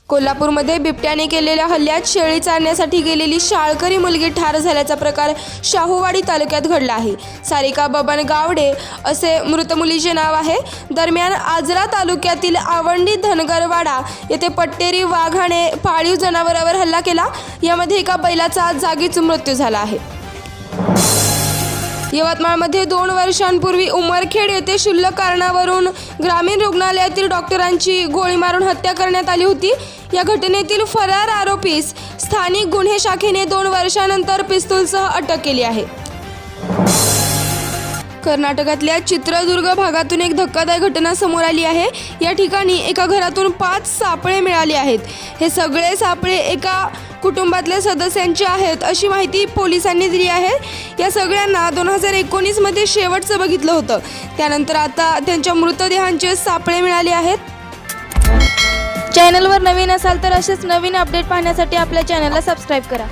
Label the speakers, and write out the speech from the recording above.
Speaker 1: कोल्हापूरमध्ये बिबट्याने केलेल्या हल्ल्यात शेळी चारण्यासाठी गेलेली शाळकरी मुलगी ठार झाल्याचा प्रकार शाहूवाडी तालुक्यात घडला आहे। सारिका बबन गावडे असे मृत मुलीचे नाव आहे। दरम्यान आजरा तालुक्यातील आवंडी धनगरवाडा येथे पट्टेरी वाघाने पाळीव जनावरावर हल्ला केला। यामध्ये एका बैलाचा जागीच मृत्यू झाला आहे। यवतमाळमध्ये 2 वर्षांपूर्वी उमरखेड येथे क्षुल्लक कारणावरून ग्रामीण रुग्णालयातील डॉक्टरांची गोळी मारून हत्या करण्यात आली होती। या घटनेतील फरार आरोपीस स्थानिक गुन्हे शाखेने 2 वर्षांनंतर पिस्तूलसह अटक केली आहे। कर्नाटकातल्या चित्रदुर्ग भागातून एक धक्कादायक घटना समोर आली आहे। या ठिकाणी एका घरातून 5 सापळे मिळाले आहेत। हे सगळे सापळे एका कुटुंबातल्या सदस्यांचे आहेत अशी माहिती पोलिसांनी दिली आहे। या सगळ्यांना 2019 मध्ये शेवटचं बघितलं होतं। त्यानंतर आता त्यांच्या मृतदेहांचे सापळे मिळाले आहेत।
Speaker 2: चॅनलवर नवीन असाल तर असेच नवीन अपडेट पाहण्यासाठी आपल्या चॅनलला सबस्क्राईब करा।